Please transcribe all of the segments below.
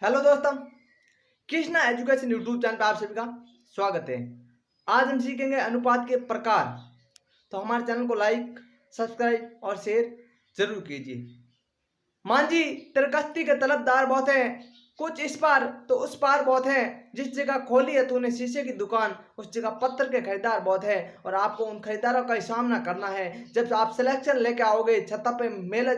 Hello दोस्तों, Krishna education YouTube channel पर आप सभी का स्वागत है। आज हम सीखेंगे अनुपात के प्रकार। तो हमारे चैनल को लाइक, सब्सक्राइब और शेयर जरूर कीजिए। मान जी तरकस्ती के तलबदार बहुत हैं, कुछ इस पार तो उस पार बहुत है। जिस जगह खोली है तूने शीशे की दुकान, उस जगह पत्थर के खरीदार बहुत है। और आपको उन खरीदारों का ही सामना करना है। जब आप सिलेक्शन लेके आओगे, छत पे मेले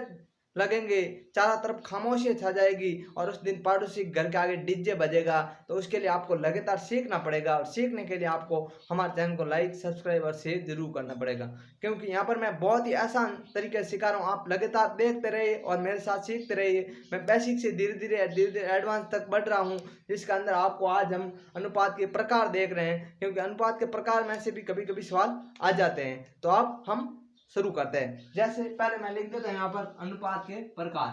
लगेंगे, चारों तरफ खामोशी छा जाएगी और उस दिन पड़ोसी घर के आगे डीजे बजेगा। तो उसके लिए आपको लगातार सीखना पड़ेगा और सीखने के लिए आपको हमारे चैनल को लाइक, सब्सक्राइब और शेयर जरूर करना पड़ेगा, क्योंकि यहाँ पर मैं बहुत ही आसान तरीके से सिखा रहा हूँ। आप लगातार देखते रहिए और मेरे साथ सीखते रहिए। मैं बेसिक से धीरे धीरे एडवांस तक बढ़ रहा हूँ, जिसके अंदर आपको आज हम अनुपात के प्रकार देख रहे हैं, क्योंकि अनुपात के प्रकार में से भी कभी कभी सवाल आ जाते हैं। तो अब हम शुरू करते हैं। जैसे पहले मैं लिख देता हूं यहां पर अनुपात के प्रकार।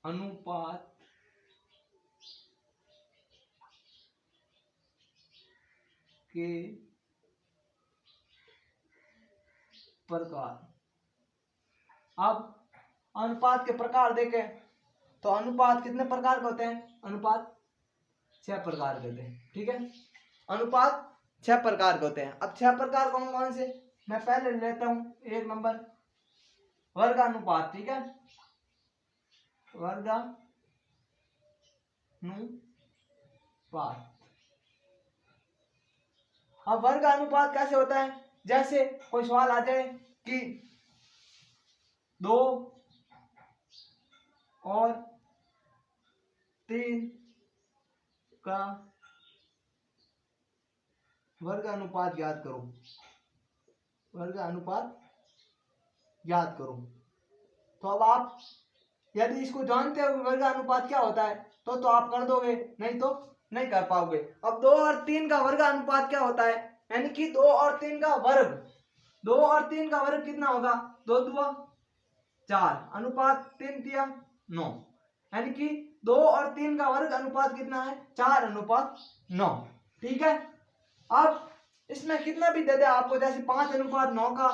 अनुपात के प्रकार। अब अनुपात के प्रकार देखें तो अनुपात कितने प्रकार के होते हैं? अनुपात 6 प्रकार के होते हैं। ठीक है, अनुपात 6 प्रकार के होते हैं। अब 6 प्रकार कौन कौन से मैं पहले लेता हूं। 1 नंबर वर्गानुपात। ठीक है, वर्गानुपात। अब वर्गानुपात कैसे होता है? जैसे कोई सवाल आ जाए कि 2 और 3 का वर्गानुपात याद करो। वर्गानुपात याद करो। तो अब आप यदि इसको जानते हो वर्गानुपात क्या होता है तो आप कर दोगे, नहीं तो नहीं कर पाओगे। अब 2 और 3 का वर्गानुपात क्या होता है? यानी कि 2 और 3 का वर्ग। 2 और 3 का वर्ग कितना होगा? 2 दूना 4, अनुपात 3 तिया 9। यानी कि 2 और 3 का वर्ग अनुपात कितना है? 4:9। ठीक है, अब इसमें कितना भी दे दे आपको, जैसे 5:9 का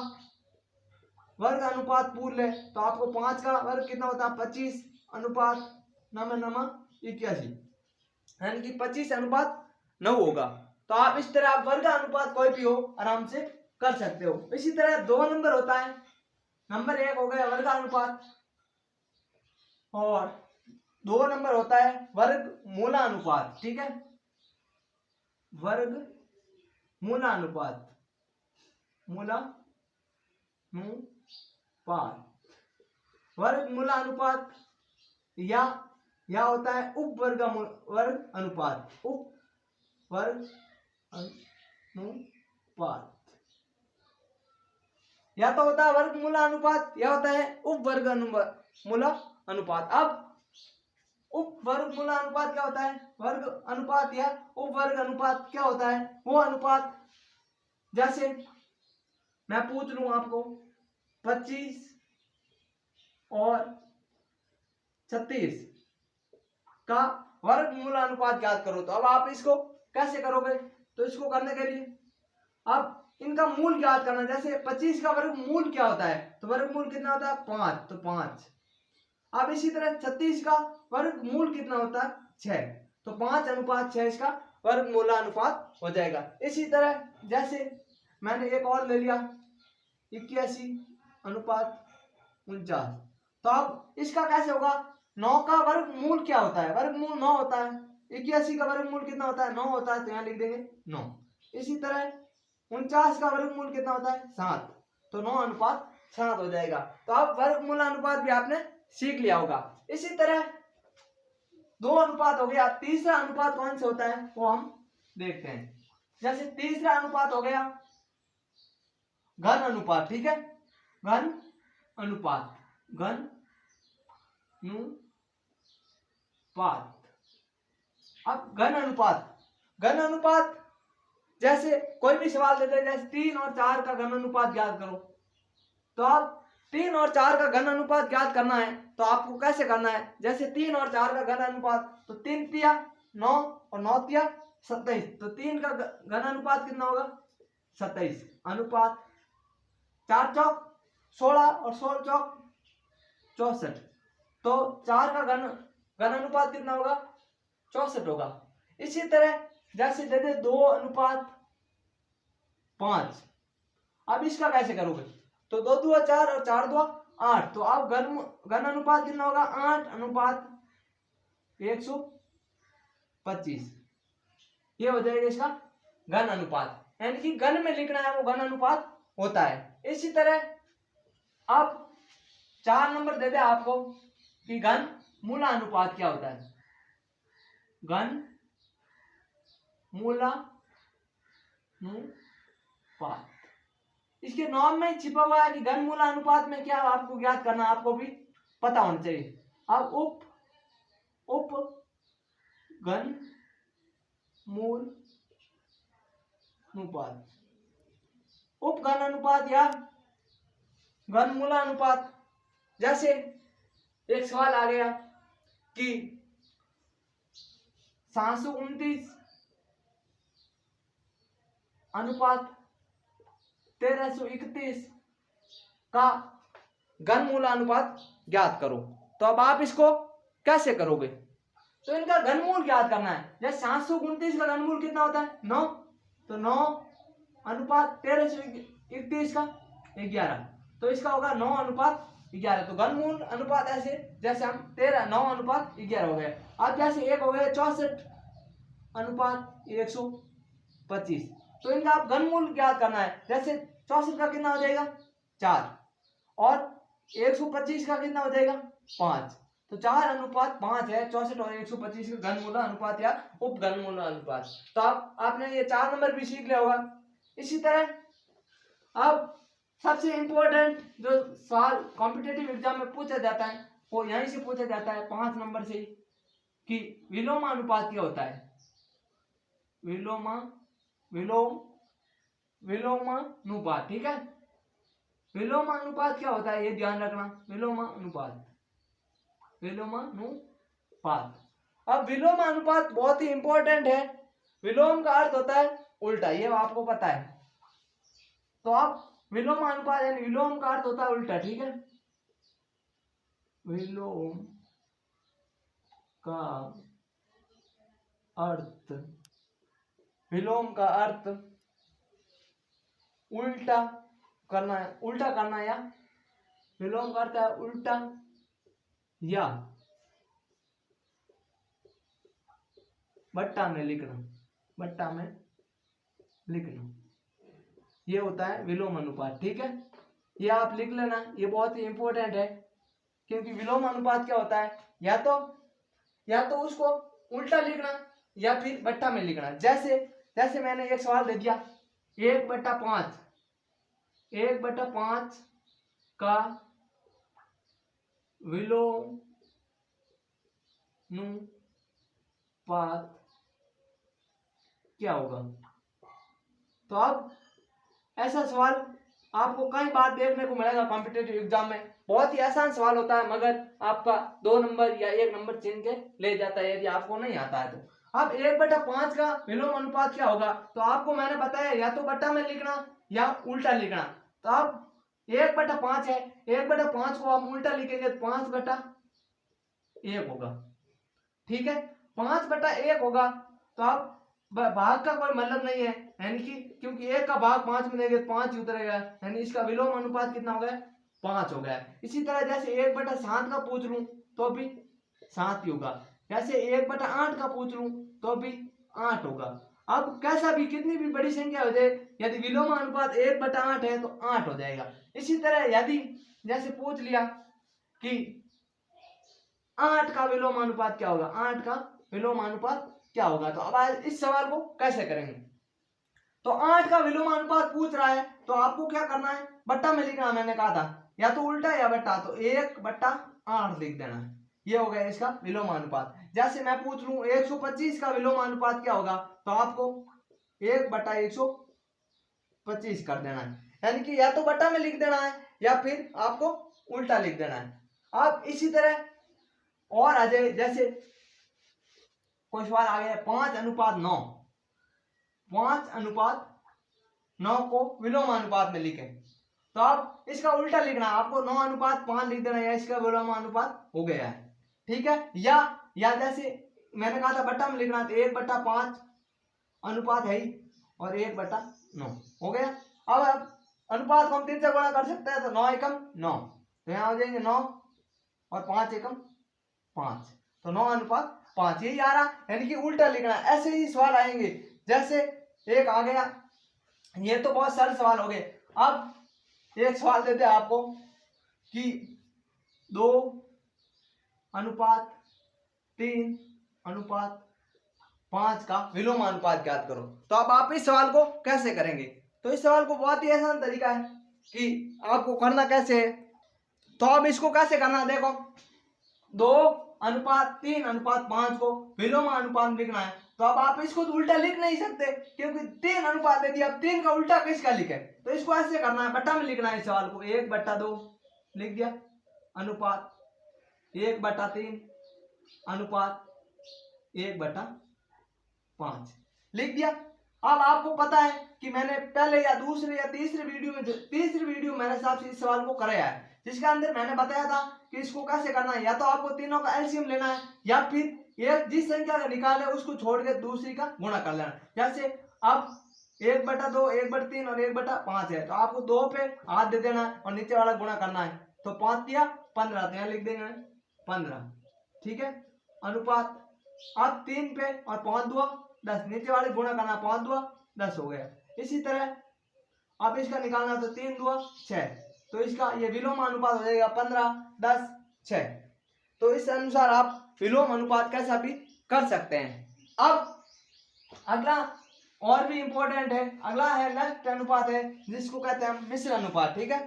वर्ग अनुपात पूछ ले तो आपको 5 का वर्ग कितना होता है? 25:9 यानी कि 25:9 होगा। तो आप इस तरह आप वर्ग अनुपात कोई भी हो आराम से कर सकते हो। इसी तरह 2 नंबर होता है। नंबर 1 हो गया वर्ग अनुपात और 2 नंबर होता है वर्ग मूलानुपात। ठीक है, वर्ग मूलानुपात। वर्ग मूलानुपात या होता है उप वर्ग अनुपात। उप वर्ग अनुपात या तो होता है वर्ग मूलानुपात या होता है उप वर्ग मूलानुपात। अब उप वर्ग मूलानुपात क्या होता है? वर्ग अनुपात या उप वर्ग अनुपात क्या होता है? वो अनुपात जैसे मैं पूछ लूं आपको 25 और 36 का वर्ग मूलानुपात याद करो। तो अब आप इसको कैसे करोगे? तो इसको करने के लिए अब इनका मूल याद करना। जैसे 25 का वर्ग मूल क्या होता है? तो वर्ग मूल कितना होता है? 5, तो 5। अब इसी तरह 36 का वर्ग मूल कितना होता है? 6, तो 5:6 इसका वर्ग मूलानुपात हो जाएगा। इसी तरह जैसे मैंने एक और ले लिया 81:49। तो अब इसका कैसे होगा? 9 का वर्ग मूल क्या होता है? वर्ग मूल 9 होता है। 81 का वर्ग मूल कितना होता है? 9 होता है, तो यहाँ लिख देंगे 9। इसी तरह 49 का वर्ग मूल कितना होता है? 7, तो 9:7 हो जाएगा। तो अब वर्ग मूलानुपात भी आपने सीख लिया होगा। इसी तरह 2 अनुपात हो गया। तीसरा अनुपात कौन सा होता है वो हम देखते हैं। जैसे तीसरा अनुपात हो गया घन अनुपात। ठीक है, घन अनुपात। घन अनुपात। अब घन अनुपात जैसे कोई भी सवाल देते हैं, जैसे 3 और 4 का घन अनुपात ज्ञात करो। तो आप 3 और 4 का घन अनुपात ज्ञात करना है तो आपको कैसे करना है? जैसे 3 और 4 का घन अनुपात, तो 3 तिया 9 और 9 तिया 27, तो 3 का घन अनुपात कितना होगा? 27। अनुपात 4 चौक 16 और 16 चौक 64, तो 4 का घन अनुपात कितना होगा 64 होगा। इसी तरह जैसे दे दे 2:5, अब इसका कैसे करोगे, तो 2 दूआ 4 और 4 दूआ 8, तो अब घन अनुपात कितना होगा 8:125, ये हो जाएगा इसका घन अनुपात, यानी कि घन में लिखना है वो घन अनुपात होता है। इसी तरह अब 4 नंबर दे दे आपको कि घन मूलानुपात क्या होता है। घन मूलानुपात इसके नाम में छिपा हुआ है कि घन मूलानुपात में क्या आपको ज्ञात करना, आपको भी पता होना चाहिए। अब उप घन मूल अनुपात, उप घन अनुपात या घन मूलानुपात, जैसे एक सवाल आ गया कि 729 अनुपात 1331 का घन मूलानुपात ज्ञात करो, तो अब आप इसको कैसे करोगे, तो इनका घनमूल ज्ञात करना है। जैसे 729 का घनमूल कितना होता है 9, तो 9 अनुपात 1331 का 11, तो इसका होगा 9 अनुपात 11, तो घनमूल अनुपात ऐसे जैसे हम 9 अनुपात 11 हो गए। अब जैसे एक हो गया 64 अनुपात 125, तो इनका आप घनमूल ज्ञात करना है। जैसे 64 का कितना हो जाएगा 4 और 125 का कितना हो जाएगा 5, तो 4 अनुपात 5 है 64 और 125 का घनमूल अनुपात या उप घनमूल अनुपात। तो आपने ये 4 नंबर भी सीख लिया होगा। इसी तरह अब सबसे इंपॉर्टेंट जो सवाल कॉम्पिटिटिव एग्जाम में पूछा जाता है वो यहीं से पूछा जाता है 5 नंबर से कि विलोमानुपात क्या होता है। विलोमानुपात, ठीक है, विलोमानुपात क्या होता है ये ध्यान रखना। विलोमानुपात अब विलोमानुपात बहुत ही इंपॉर्टेंट है। विलोम का अर्थ होता है उल्टा, ये आपको पता है। तो आप विलोमानुपात यानी विलोम का अर्थ होता है उल्टा, ठीक है, विलोम का अर्थ उल्टा करना है, या विलोम का अर्थ है उल्टा या बट्टा में लिखना, ये होता है विलोम अनुपात, ठीक है, ये आप लिख लेना, ये बहुत ही इंपॉर्टेंट है। क्योंकि विलोम अनुपात क्या होता है, या तो उसको उल्टा लिखना या फिर बट्टा में लिखना। जैसे मैंने एक सवाल दे दिया 1/5 का विलोमानुपात क्या होगा। तो अब ऐसा सवाल आपको कई बार देखने को मिलेगा कॉम्पिटिटिव एग्जाम में। बहुत ही आसान सवाल होता है मगर आपका 2 नंबर या 1 नंबर छीन के ले जाता है यदि आपको नहीं आता है तो। अब 1/5 का विलोम अनुपात क्या होगा, तो आपको मैंने बताया या तो बट्टा में लिखना या उल्टा लिखना। तो अब 1/5 है, 1/5 को हम उल्टा लिखेंगे तो 5/1 होगा, ठीक है, 5/1 होगा। तो अब भाग का कोई मतलब नहीं है, यानी कि क्योंकि 1 का भाग 5 में देंगे तो 5 ही उतरेगा, यानी इसका विलोम अनुपात कितना हो गया 5 हो गया। इसी तरह जैसे 1/7 का पूछ लूं तो भी 7 ही होगा, जैसे 1/8 का पूछ लूं तो भी 8 होगा। अब कैसा भी कितनी भी बड़ी संख्या हो जाए यदि विलोम अनुपात 1/8 है तो 8 हो जाएगा। इसी तरह यदि जैसे पूछ लिया कि 8 का विलोम अनुपात क्या होगा, 8 का विलोम अनुपात क्या होगा, तो अब आज इस सवाल को कैसे करेंगे। तो 8 का विलोम अनुपात पूछ रहा है तो आपको क्या करना है, बट्टा में लिखना, मैंने कहा था या तो उल्टा या बट्टा, तो 1/8 लिख देना है, ये हो गया इसका विलोम अनुपात। जैसे मैं पूछ लूं 125 का विलोम अनुपात क्या होगा, तो आपको 1/125 कर देना है, यानी कि या तो बट्टा में लिख देना है या फिर आपको उल्टा लिख देना है। अब इसी तरह और आ जाए, जैसे कोई सवाल आ गया 5:9, 5:9 को विलोम अनुपात में लिखें, तो आप इसका उल्टा लिखना, आपको 9:5 लिख देना, या इसका विलोम अनुपात हो गया है, ठीक है। या जैसे मैंने कहा था बट्टा में लिखना, तो 1/5 अनुपात है ही, और 1/9 हो गया। अब अनुपात को हम 3 से गुणा कर सकते हैं, तो 9 एकम 9, तो यहाँ हो जाएंगे 9 और 5 एकम 5, तो 9/5 यही आ रहा, यानी कि उल्टा लिखना। ऐसे ही सवाल आएंगे, जैसे एक आ गया, ये तो बहुत सरल सवाल हो गए। अब एक सवाल देते हैं आपको कि 2:3:5 का विलोम अनुपात ज्ञात करो। तो अब आप इस सवाल को कैसे करेंगे? तो इस सवाल को बहुत ही आसान तरीका है कि आपको करना कैसे है। तो अब इसको कैसे करना, देखो 2:3:5 को विलोम अनुपात लिखना है, तो अब आप इसको तो उल्टा लिख नहीं सकते, क्योंकि 3 अनुपात दे दिया। अब 3 का उल्टा किसका लिखे, तो इसको ऐसे करना है, बट्टा में लिखना है इस सवाल को। 1/2 लिख दिया, अनुपात 1/3 अनुपात 1/5 लिख दिया। अब आपको पता है कि मैंने पहले या दूसरे या तीसरे वीडियो में, तीसरी वीडियो मेरे हिसाब से इस सवाल को कराया है, जिसके अंदर मैंने बताया था कि इसको कैसे करना है। या तो आपको तीनों का एलसीएम लेना है, या फिर एक जिस संख्या का निकाले उसको छोड़ के दूसरी का गुणा कर लेना। जैसे अब 1/2, 1/3 और 1/5 है, तो आपको 2 पे हाथ दे देना है और नीचे वाला गुणा करना है। तो 5 दिया 15, तो यहाँ लिख देंगे 15, ठीक है। अनुपात अब 3 पे और 5 दुआ 10, नीचे वाले गुणा करना, 5 दुआ 10 हो गया। इसी तरह अब इसका निकालना, तो 3 दुआ 6, तो इसका ये विलोम अनुपात हो जाएगा 15, 10, 6। तो इस अनुसार आप विलोम अनुपात कैसा भी कर सकते हैं। अब अगला और भी इंपॉर्टेंट है, अगला है नेक्स्ट अनुपात है, जिसको कहते हैं मिश्र अनुपात, ठीक है।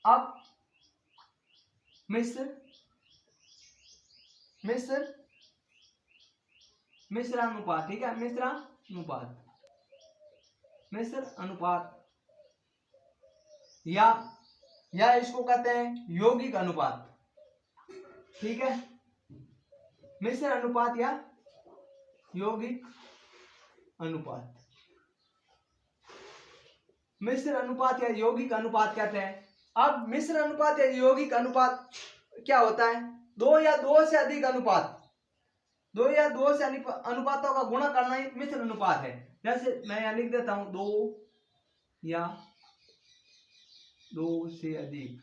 अब मिश्र अनुपात, ठीक है, मिश्र अनुपात या इसको कहते हैं यौगिक अनुपात, ठीक है। मिश्र अनुपात या यौगिक अनुपात, मिश्र अनुपात या यौगिक अनुपात कहते हैं। अब मिश्र अनुपात या यौगिक अनुपात क्या होता है? 2 या 2 से अधिक अनुपात, 2 या 2 से अनुपातों का गुणा करना ही मिश्र अनुपात है। जैसे मैं यहाँ लिख देता हूं, 2 या 2 से अधिक,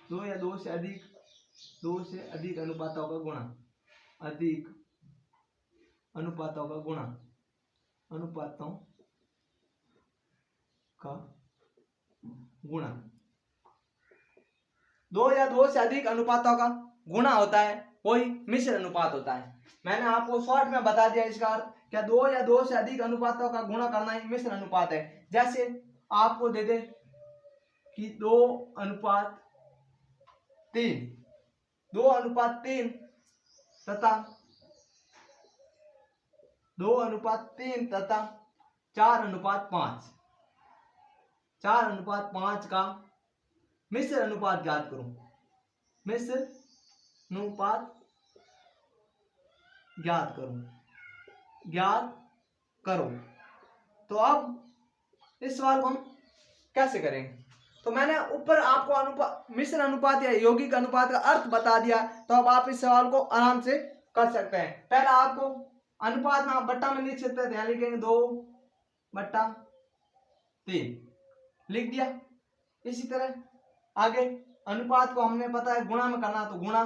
2 या 2 से अधिक, 2 से अधिक अनुपातों का गुणा, अधिक अनुपातों का गुणा, अनुपातों का गुणा, 2 या 2 से अधिक अनुपातों का गुणा होता है, वही मिश्र अनुपात होता है। मैंने आपको शॉर्ट में बता दिया इसका अर्थ, क्या 2 या 2 से अधिक अनुपातों का गुणा करना ही मिश्र अनुपात है। जैसे आपको दे दे कि 2:3, 2:3 तथा 2:3 तथा 4:5, 4:5 का मिश्र अनुपात ज्ञात करो, मिश्र अनुपात ज्ञात करो। तो अब इस सवाल को हम कैसे करेंगे? तो मैंने ऊपर आपको मिश्र अनुपात या यौगिक अनुपात का अर्थ बता दिया, तो अब आप इस सवाल को आराम से कर सकते हैं। पहला आपको अनुपात में आप बट्टा में लिख सकते हैं, लिखेंगे 2/3 लिख दिया। इसी तरह आगे अनुपात को हमने पता है गुणा में करना, तो गुणा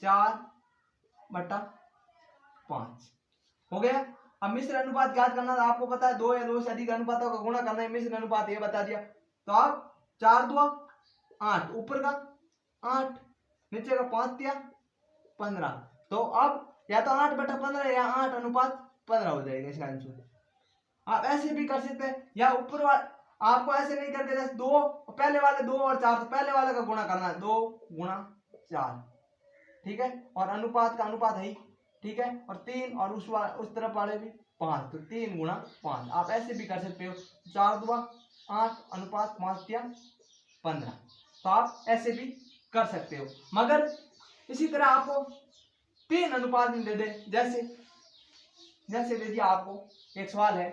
4/5 हो गया। अब मिश्र अनुपात ज्ञात करना था, आपको पता है 2 या 2 से अधिक अनुपातों का गुणा करना है मिश्र अनुपात, ये बता दिया। तो आप 4 दुआ 8, ऊपर का 8, नीचे का 5 दिया 15, तो अब या तो 8/15 या 8:15 हो जाएगा इसका आंसर। आप ऐसे भी कर सकते हैं, या ऊपर आपको ऐसे नहीं करके, जैसे 2 पहले वाले 2 और 4, तो पहले वाले का गुणा करना है, 2 × 4, ठीक है। और अनुपात का अनुपात है, ठीक है, और 3 और उस तरफ वाले भी 5, तो 3 × 5 आप ऐसे भी कर सकते हो। 4 दुआ 8 अनुपात 5 दिया 15, तो आप ऐसे भी कर सकते हो। मगर इसी तरह आपको 3 अनुपात में दे दे, जैसे दे दिया आपको एक सवाल है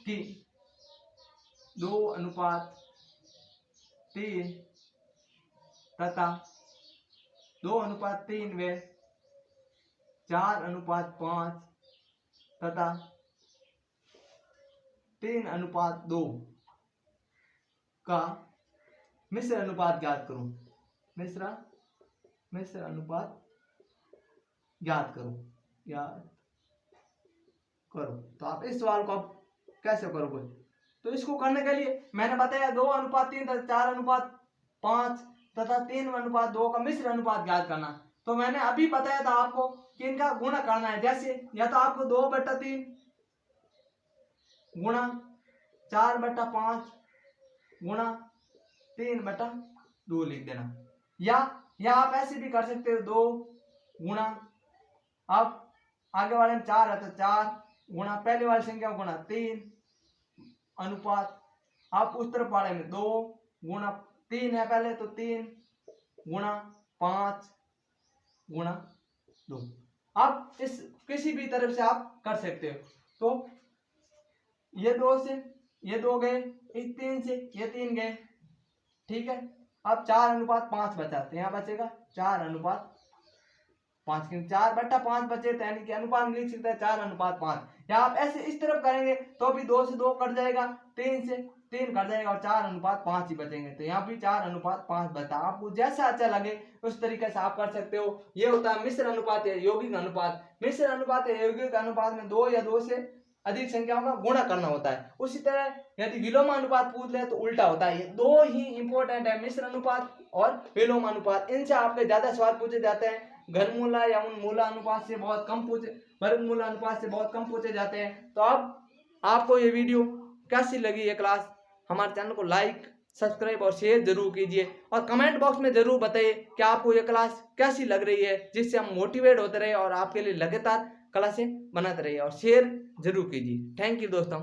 कि 2:3 तथा 2:3 व 4:5 तथा 3:2 का मिश्र अनुपात ज्ञात करो। मिश्र अनुपात ज्ञात करो। तो आप इस सवाल को आप कैसे करोगे? तो इसको करने के लिए मैंने बताया 2:3 तथा 4:5 तथा 3:2 का मिश्र अनुपात ज्ञात करना। तो मैंने अभी बताया था आपको कि इनका गुणा करना है। जैसे या तो आपको 2/3 गुणा 4/5 गुणा 3/2 लिख देना, या आप ऐसे भी कर सकते हो 2 गुणा, अब आगे वाले में 4 है तो 4 गुणा पहले वाली संख्या गुणा 3 अनुपात, आप उस तरफ वाले में 2 गुणा 3 है पहले तो 3 गुणा 5 गुणा 2। अब इस किसी भी तरफ से आप कर सकते हो। तो ये 2 से ये 2 गए, इस 3 से ये 3 गए, ठीक है। अब 4:5 बचा, तो यहाँ बचेगा 4:5, क्योंकि 4/5 बचे तो यानी कि अनुपात लिख सकते हैं 4:5। या आप ऐसे इस तरफ करेंगे तो भी 2 से 2 कट जाएगा, 3 से 3 कट जाएगा और 4:5 ही बचेंगे। तो यहाँ भी 4:5 बचा। आपको जैसा अच्छा लगे उस तरीके से आप कर सकते हो। ये होता है मिश्र अनुपात या यौगिक अनुपात। मिश्र अनुपात या यौगिक अनुपात में 2 या 2 से अधिक संख्याओं का गुणा करना होता है। उसी तरह यदि विलोम अनुपात पूछ ले तो उल्टा होता है। ये 2 ही इंपॉर्टेंट है, मिश्र अनुपात और विलोम अनुपात। इनसे आपके ज्यादा सवाल पूछे जाते हैं। घनमूला या उन मूला अनुपात से बहुत कम वर्गमूल अनुपात से बहुत कम पूछे जाते हैं। तो अब आपको ये वीडियो कैसी लगी, ये क्लास, हमारे चैनल को लाइक सब्सक्राइब और शेयर जरूर कीजिए और कमेंट बॉक्स में जरूर बताइए कि आपको ये क्लास कैसी लग रही है, जिससे हम मोटिवेट होते रहे और आपके लिए लगातार क्लासें बनाते रहिए और शेयर जरूर कीजिए। थैंक यू दोस्तों।